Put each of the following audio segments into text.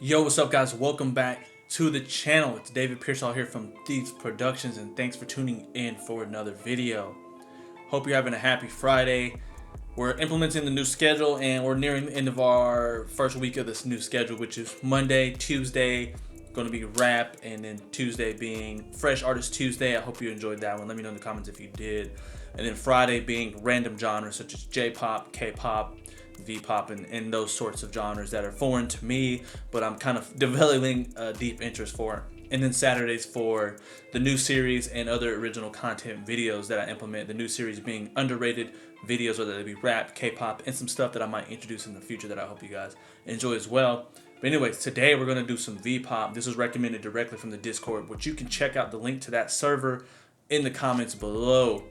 Yo, what's up, guys? Welcome back to the channel. It's David Piersaul here from Thieves Productions, and thanks for tuning in for another video. Hope you're having a happy Friday. We're implementing the new schedule, and we're nearing the end of our first week of this new schedule, which is Monday, Tuesday, going to be rap, and then Tuesday being Fresh Artist Tuesday. I hope you enjoyed that one. Let me know in the comments if you did. And then Friday being random genres such as J-pop, K-pop, V-pop, and those sorts of genres that are foreign to me, but I'm kind of developing a deep interest for. And then Saturdays for the new series and other original content videos that I implement. The new series being underrated videos, whether they be rap, K-pop, and some stuff that I might introduce in the future that I hope you guys enjoy as well. But anyways, today we're going to do some V-pop. This was recommended directly from the Discord, which you can check out the link to that server in the comments below.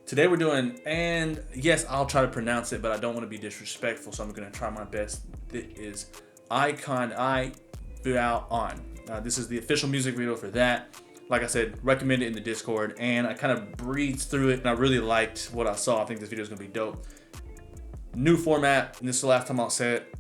Today we're doing, and yes, I'll try to pronounce it, but I don't want to be disrespectful, so I'm going to try my best. It is Icon I Out On. This is the official music video for that. Like I said, recommend it in the Discord, and I kind of breezed through it, and I really liked what I saw. I think this video is going to be dope. New format, and this is the last time I'll say it.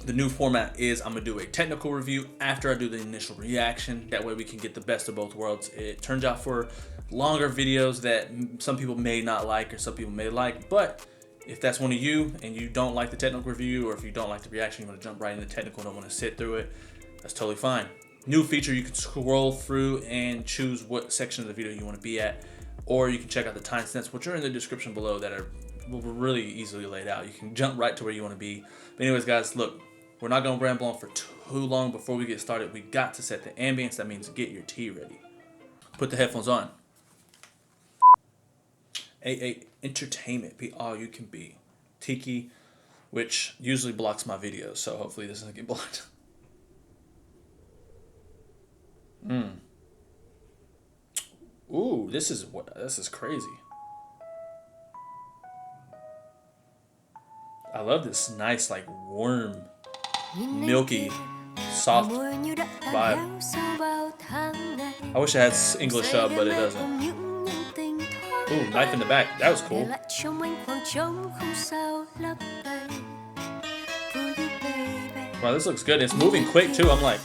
The new format is I'm going to do a technical review after I do the initial reaction. That way we can get the best of both worlds. It turns out for longer videos that some people may not like or some people may like, but if that's one of you and you don't like the technical review, or if you don't like the reaction, you want to jump right into the technical and don't want to sit through it, that's totally fine. New feature, you can scroll through and choose what section of the video you want to be at, or you can check out the timestamps, which are in the description below, that are really easily laid out. You can jump right to where you want to be. But anyways, guys, look, we're not going to ramble on for too long. Before we get started, we got to set the ambience. That means get your tea ready. Put the headphones on. AA Entertainment, be all you can be. Tiki, which usually blocks my videos, so hopefully this doesn't get blocked. Ooh, this is crazy. I love this nice, like, warm, milky, soft vibe. I wish it had English up, but it doesn't. Ooh, knife in the back. That was cool. Wow, this looks good. It's moving quick too. I'm like,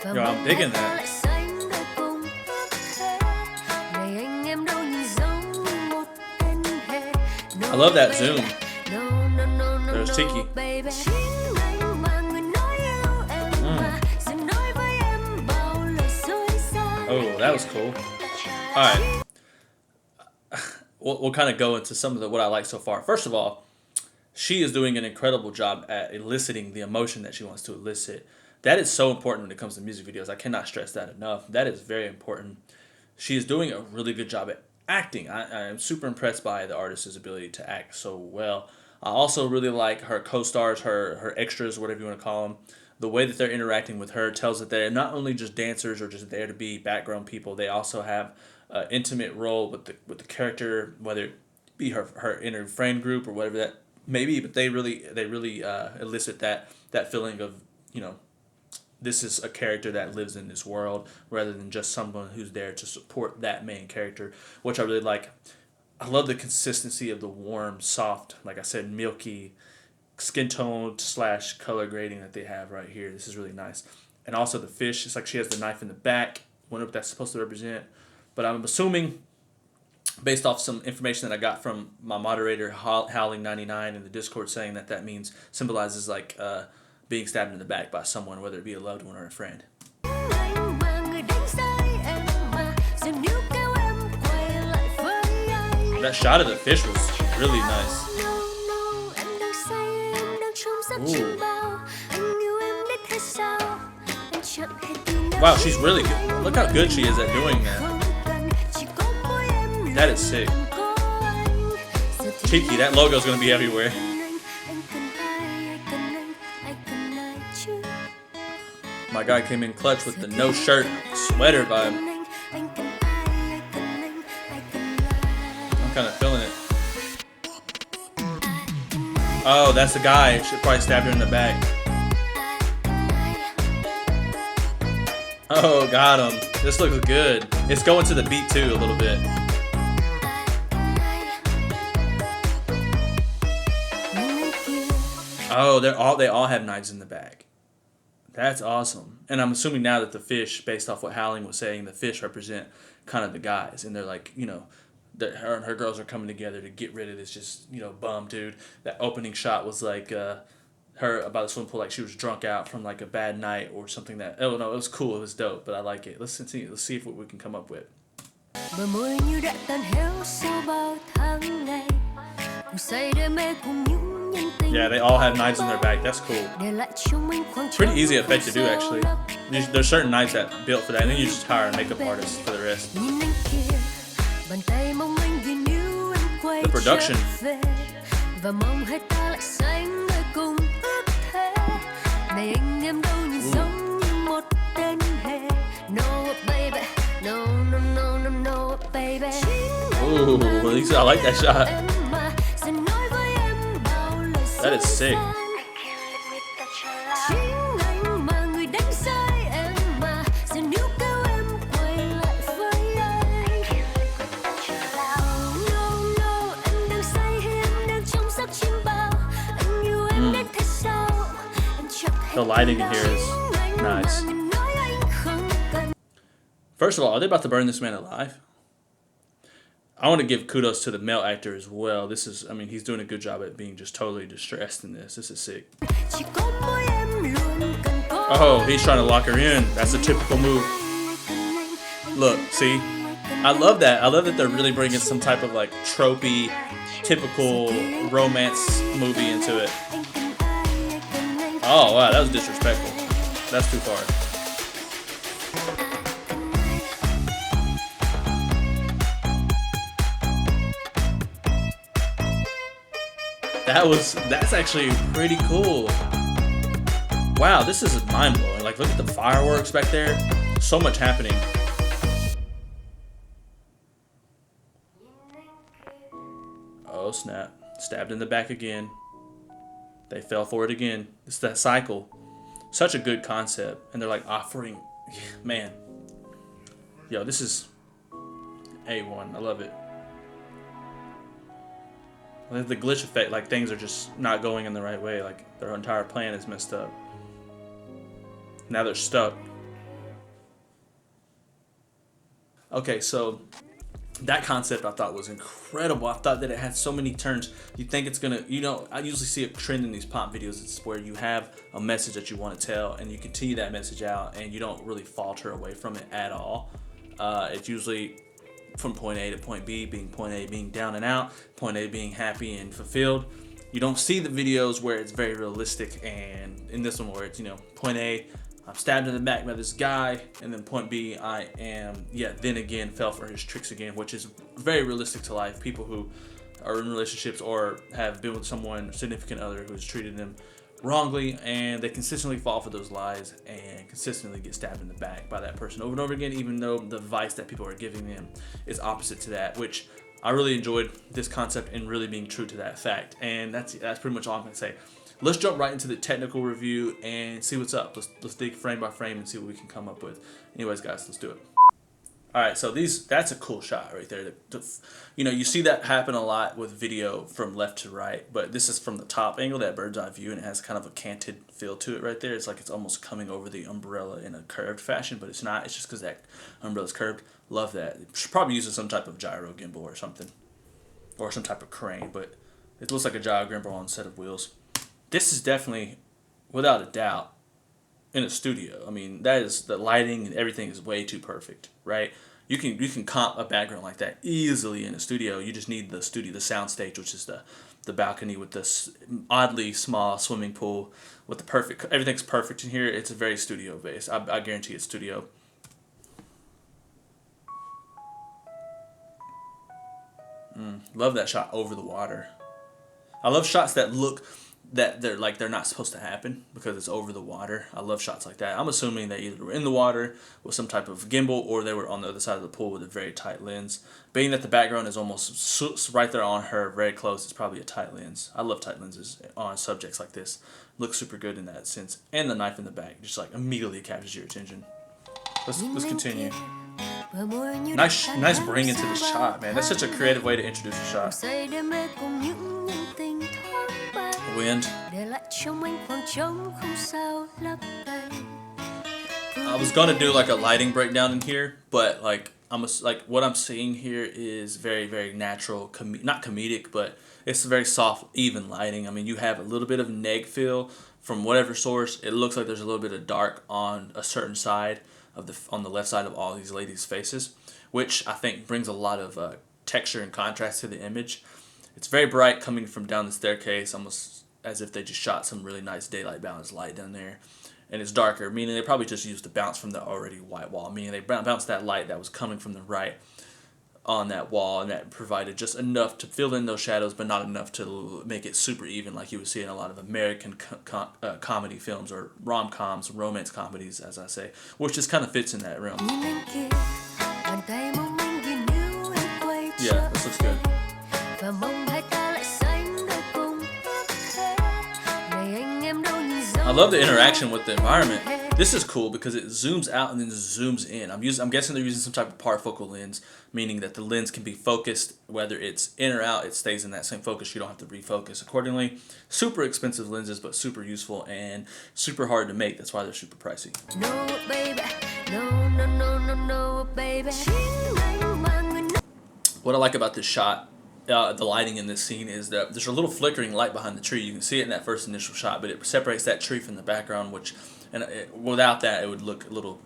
yo, I'm digging that. I love that zoom. There's Tiki. Oh, that was cool. Alright. We'll kind of go into some of what I like so far. First of all, she is doing an incredible job at eliciting the emotion that she wants to elicit. That is so important when it comes to music videos. I cannot stress that enough. That is very important. She is doing a really good job at acting. I am super impressed by the artist's ability to act so well. I also really like her co-stars, her extras, whatever you want to call them. The way that they're interacting with her tells that they're not only just dancers or just there to be background people. They also have an intimate role with the character, whether it be her inner friend group or whatever that may be. But they really elicit that feeling of, you know, this is a character that lives in this world rather than just someone who's there to support that main character, which I really like. I love the consistency of the warm, soft, like I said, milky skin tone / color grading that they have right here. This is really nice. And also the fish, it's like she has the knife in the back. Wonder what that's supposed to represent. But I'm assuming, based off some information that I got from my moderator, Howling99 in the Discord, saying that means, symbolizes like being stabbed in the back by someone, whether it be a loved one or a friend. That shot of the fish was really nice. Ooh. Wow, she's really good. Look how good she is at doing that. That is sick. Tiki, that logo's gonna be everywhere. My guy came in clutch with the no shirt sweater vibe. I'm kind of feeling it. Oh, that's the guy. Should probably stab her in the back. Oh, got him. This looks good. It's going to the beat too a little bit. Oh, they all have knives in the bag. That's awesome. And I'm assuming now that the fish, based off what Howling was saying, the fish represent kind of the guys, and they're like, you know, that her and her girls are coming together to get rid of this just, you know, bum dude. That opening shot was like her by the swimming pool, like she was drunk out from like a bad night or something. That, oh no, it was cool, it was dope, but I like it. Let's continue. Let's see if what we can come up with. Bờ môi như đã tan héo sau bao tháng ngày. Yeah, they all have knives in their bag. That's cool. It's pretty easy effect to do, actually. There's certain knives that built for that, and then you just hire a makeup artist for the rest. The production. Ooh, at least I like that shot. That is sick. The lighting in here is nice. First of all, are they about to burn this man alive? I want to give kudos to the male actor as well. This is, I mean, he's doing a good job at being just totally distressed in this. This is sick. Oh, he's trying to lock her in. That's a typical move. Look, see? I love that. I love that they're really bringing some type of like tropey, typical romance movie into it. Oh, wow, that was disrespectful. That's too far. That's actually pretty cool. Wow, this is mind-blowing. Like, look at the fireworks back there. So much happening. Oh, snap. Stabbed in the back again. They fell for it again. It's that cycle. Such a good concept. And they're like offering, man. Yo, this is A1. I love it. The glitch effect, like things are just not going in the right way. Like their entire plan is messed up. Now they're stuck. Okay, so that concept I thought was incredible. I thought that it had so many turns. You think it's gonna, you know, I usually see a trend in these pop videos. It's where you have a message that you want to tell and you continue that message out and you don't really falter away from it at all. It's usually from point A to point B, being point A being down and out, point A being happy and fulfilled. You don't see the videos where it's very realistic, and in this one where it's, you know, point A, I'm stabbed in the back by this guy, and then point B, I am, then again fell for his tricks again, which is very realistic to life. People who are in relationships or have been with someone, significant other, who's treated them wrongly, and they consistently fall for those lies and consistently get stabbed in the back by that person over and over again, even though the advice that people are giving them is opposite to that, which I really enjoyed this concept and really being true to that fact. And that's pretty much all I'm gonna say. Let's jump right into the technical review and see what's up. Let's dig frame by frame and see what we can come up with. Anyways, guys, let's do it. All right, so that's a cool shot right there. You know, you see that happen a lot with video from left to right, but this is from the top angle, that bird's eye view, and it has kind of a canted feel to it right there. It's like it's almost coming over the umbrella in a curved fashion, but it's not. It's just because that umbrella's curved. Love that. It should probably use some type of gyro gimbal or something, or some type of crane, but it looks like a gyro gimbal on a set of wheels. This is definitely, without a doubt, in a studio. I mean, that is, the lighting and everything is way too perfect, right? You can comp a background like that easily in a studio. You just need the sound stage, which is the balcony with this oddly small swimming pool with the perfect, everything's perfect in here. It's a very studio based. I guarantee it's studio. Love that shot over the water. I love shots that look that they're not supposed to happen because it's over the water. I love shots like that. I'm assuming they either were in the water with some type of gimbal or they were on the other side of the pool with a very tight lens. Being that the background is almost right there on her, very close, it's probably a tight lens. I love tight lenses on subjects like this. Looks super good in that sense. And the knife in the back just like immediately captures your attention. Let's continue. Nice bring into the shot, man. That's such a creative way to introduce a shot. Wind. để lại trong anh khoảng trống không sao lấp đầy. I was gonna do like a lighting breakdown in here, but like what I'm seeing here is very very natural, not comedic, but it's very soft, even lighting. I mean, you have a little bit of neg fill from whatever source. It looks like there's a little bit of dark on a certain side of on the left side of all these ladies' faces, which I think brings a lot of texture and contrast to the image. It's very bright coming from down the staircase, almost as if they just shot some really nice daylight balanced light down there. And it's darker, meaning they probably just used the bounce from the already white wall, meaning they bounced that light that was coming from the right on that wall, and that provided just enough to fill in those shadows, but not enough to make it super even like you would see in a lot of American comedy films, or rom-coms, romance comedies, as I say, which just kind of fits in that realm. Yeah, this looks good. I love the interaction with the environment. This is cool because it zooms out and then zooms in. I'm guessing they're using some type of parfocal lens, meaning that the lens can be focused, whether it's in or out, it stays in that same focus. You don't have to refocus accordingly. Super expensive lenses, but super useful and super hard to make. That's why they're super pricey. No, baby. No, baby. What I like about this shot, the lighting in this scene, is that there's a little flickering light behind the tree. You can see it in that first initial shot, but it separates that tree from the background, which, without that, it would look a little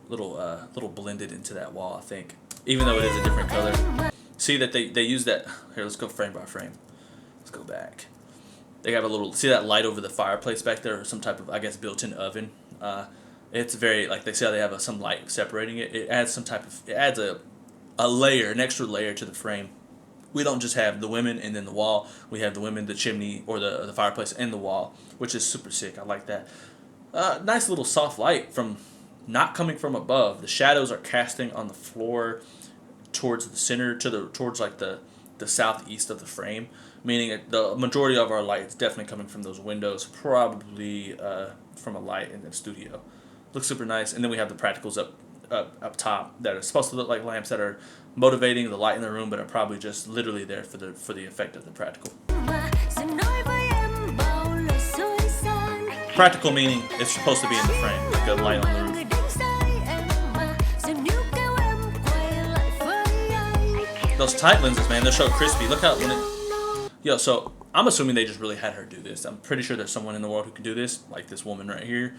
blended into that wall, I think, even though it is a different color. See that they use that. Here, let's go frame by frame. Let's go back. They have a little, see that light over the fireplace back there, or some type of, I guess, built-in oven. It's very, like, they see how they have some light separating it. It adds a layer, an extra layer to the frame. We don't just have the women and then the wall. We have the women, the chimney, or the fireplace, and the wall, which is super sick. I like that. Nice little soft light from not coming from above. The shadows are casting on the floor towards the center, towards like the southeast of the frame, meaning the majority of our light is definitely coming from those windows, probably from a light in the studio. Looks super nice. And then we have the practicals up top that are supposed to look like lamps that are motivating the light in the room, but are probably just literally there for the effect of the practical. Practical meaning it's supposed to be in the frame, like a light on the roof. Those tight lenses, man, they're so crispy. Look how yo. So I'm assuming they just really had her do this. I'm pretty sure there's someone in the world who can do this, like this woman right here.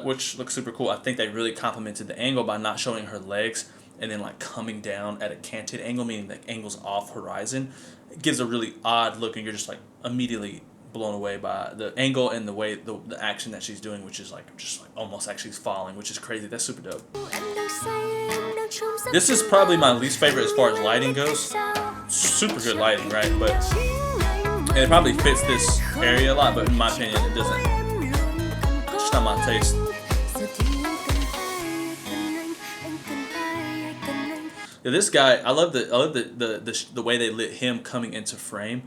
Which looks super cool. I think they really complemented the angle by not showing her legs and then like coming down at a canted angle, meaning the angle's off horizon. It gives a really odd look, and you're just like immediately blown away by the angle and the way the action that she's doing, which is like just like almost like she's falling, which is crazy. That's super dope. This is probably my least favorite as far as lighting goes. Super good lighting, right? But and it probably fits this area a lot, but in my opinion, it doesn't. It's not my taste. Yeah, this guy, I love the way they lit him coming into frame.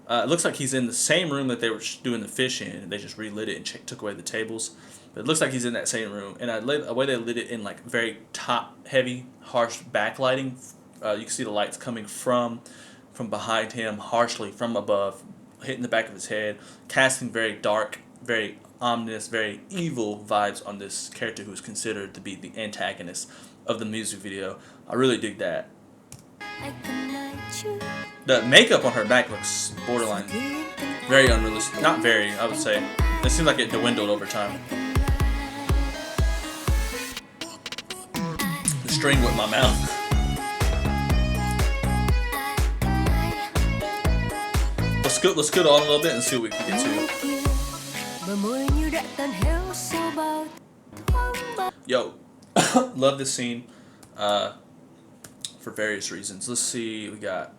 It looks like he's in the same room that they were doing the fish in, and they just relit it and took away the tables. But it looks like he's in that same room, and the way they lit it in like very top heavy, harsh backlighting. You can see the lights coming from behind him, harshly from above, hitting the back of his head, casting very dark, very ominous, very evil vibes on this character who is considered to be the antagonist of the music video. I really dig that. The makeup on her back looks borderline very unrealistic. Not very, I would say. It seems like it dwindled over time. The string with my mouth. Let's go on a little bit and see what we can get to. Yo, love this scene for various reasons. Let's see, we got.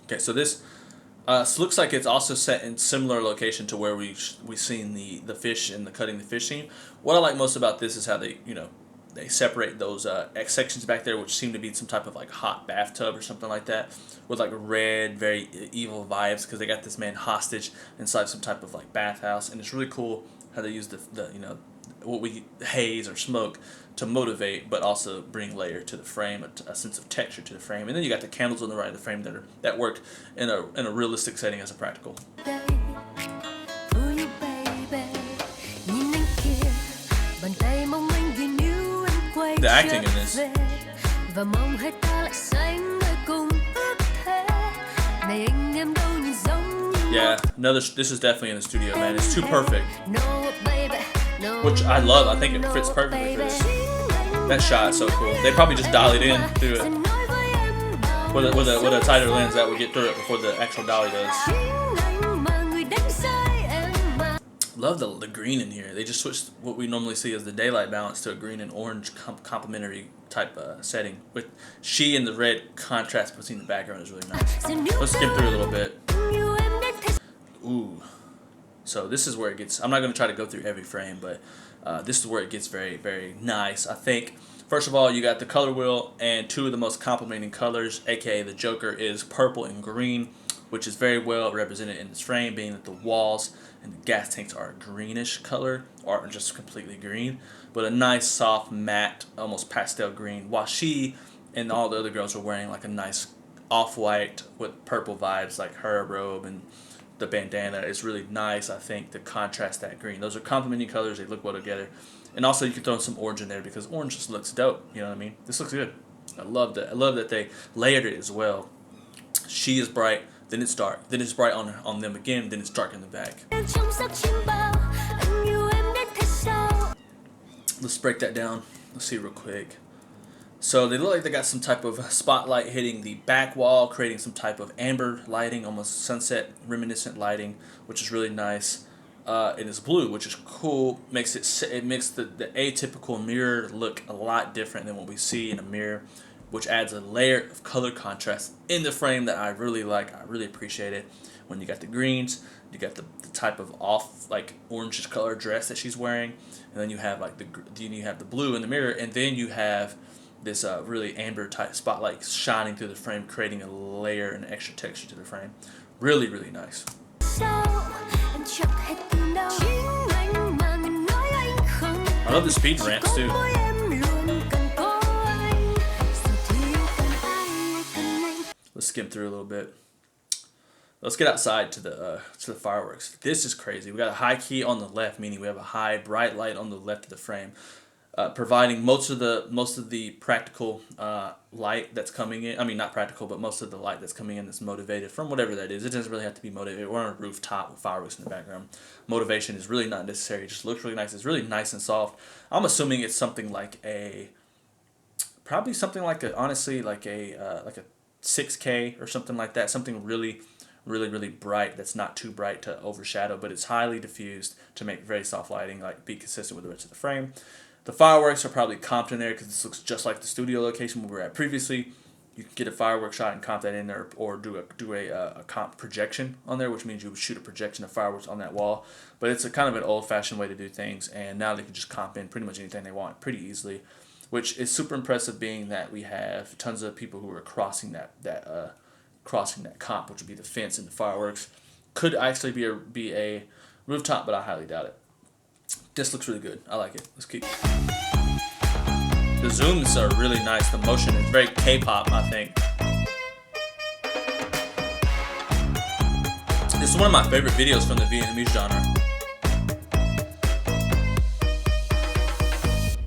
Okay, so this looks like it's also set in similar location to where we seen the fish and the cutting the fish scene. What I like most about this is how they they separate those X sections back there, which seem to be some type of like hot bathtub or something like that, with like red, very evil vibes, because they got this man hostage inside some type of like bathhouse, and it's really cool how they use the what we haze or smoke to motivate, but also bring layer to the frame, a sense of texture to the frame. And then you got the candles on the right of the frame that work in a realistic setting as a practical. the acting in this. Và mong hai ta lại sánh đôi cùng ước thề. Này anh em đâu nhìn giống như Yeah, this is definitely in the studio, man. It's too perfect. No, baby, no, Which I love. I think it fits perfectly for this. That shot is so cool. They probably just dialed it in through it. With a tighter lens that would get through it before the actual dolly does. Love the green in here. They just switched what we normally see as the daylight balance to a green and orange complementary type setting. With she and the red contrast between the background is really nice. Let's skip through a little bit. Ooh. So this is where it gets, I'm not going to try to go through every frame, but this is where it gets very, very nice. I think, first of all, you got the color wheel and two of the most complementing colors, aka the Joker, is purple and green, which is very well represented in this frame, being that the walls and the gas tanks are a greenish color, or just completely green, but a nice soft matte, almost pastel green, while she and all the other girls are wearing like a nice off-white with purple vibes, like her robe and the bandana is really nice, I think, to contrast that green. Those are complementing colors. They look well together. And also you can throw some orange in there because orange just looks dope. You know what I mean? This looks good. I love that. I love that they layered it as well. She is bright, then it's dark. Then it's bright on them again, then it's dark in the back. Let's break that down. Let's see real quick. So they look like they got some type of spotlight hitting the back wall, creating some type of amber lighting, almost sunset reminiscent lighting, which is really nice. It is blue, which is cool. It makes the atypical mirror look a lot different than what we see in a mirror, which adds a layer of color contrast in the frame that I really like. I really appreciate it. When you got the greens, you got the type of off like orangish color dress that she's wearing, and then you have like the blue in the mirror, and then you have this really amber type spotlight shining through the frame, creating a layer and extra texture to the frame. Really, really nice. I love the speed ramps too. Let's skim through a little bit. Let's get outside to the fireworks. This is crazy. We got a high key on the left, meaning we have a high bright light on the left of the frame. Providing most of the practical light that's coming in. I mean, not practical, but most of the light that's coming in that's motivated from whatever that is. It doesn't really have to be motivated. We're on a rooftop with fireworks in the background. Motivation is really not necessary. It just looks really nice. It's really nice and soft. I'm assuming it's something like honestly like a 6K or something like that. Something really, really, really bright that's not too bright to overshadow, but it's highly diffused to make very soft lighting, like be consistent with the rest of the frame. The fireworks are probably comped in there because this looks just like the studio location we were at previously. You can get a fireworks shot and comp that in there, or do a comp projection on there, which means you would shoot a projection of fireworks on that wall. But it's a kind of an old-fashioned way to do things, and now they can just comp in pretty much anything they want pretty easily, which is super impressive, being that we have tons of people who are crossing that comp, which would be the fence and the fireworks. Could actually be a rooftop, but I highly doubt it. This looks really good. I like it. Let's keep. The zooms are really nice. The motion is very K-pop, I think. This is one of my favorite videos from the Vietnamese genre.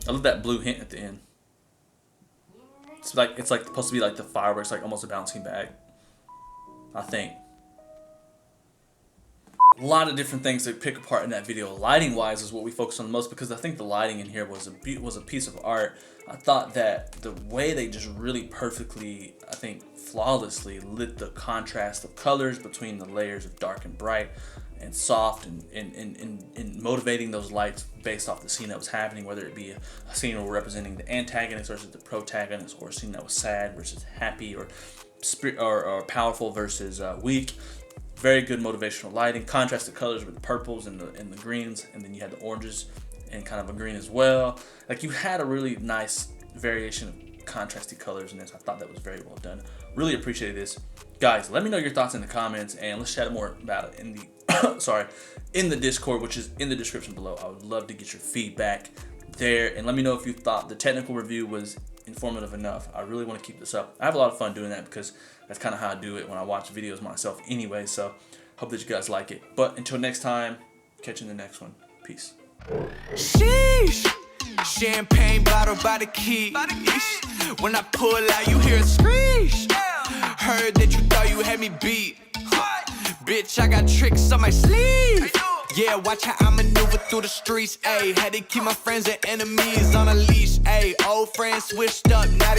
I love that blue hint at the end. It's like supposed to be like the fireworks, like almost a bouncing bag, I think. A lot of different things to pick apart in that video. Lighting wise is what we focus on the most, because I think the lighting in here was a piece of art. I thought that the way they just really perfectly, I think flawlessly lit the contrast of colors between the layers of dark and bright and soft, and motivating those lights based off the scene that was happening, whether it be a scene where we're representing the antagonist versus the protagonist, or a scene that was sad versus happy, or powerful versus weak. Very good motivational lighting, contrasted colors with the purples and the greens, and then you had the oranges and kind of a green as well. Like, you had a really nice variation of contrasty colors in this. I thought that was very well done. Really appreciated this. Guys, let me know your thoughts in the comments, and let's chat more about it in the in the Discord, which is in the description below. I would love to get your feedback there, and let me know if you thought the technical review was informative enough. I really want to keep this up. I have a lot of fun doing that, because that's kind of how I do it when I watch videos myself anyway. So hope that you guys like it. But until next time, catch you in the next one. Peace. Sheesh. Champagne bottle by the key. When I pull out, you hear a screech. Heard that you thought you had me beat. Bitch, I got tricks on my sleeve. Yeah, watch how I maneuver through the streets. Ayy, had to keep my friends and enemies on a leash. Ayy, old friends switched up, now they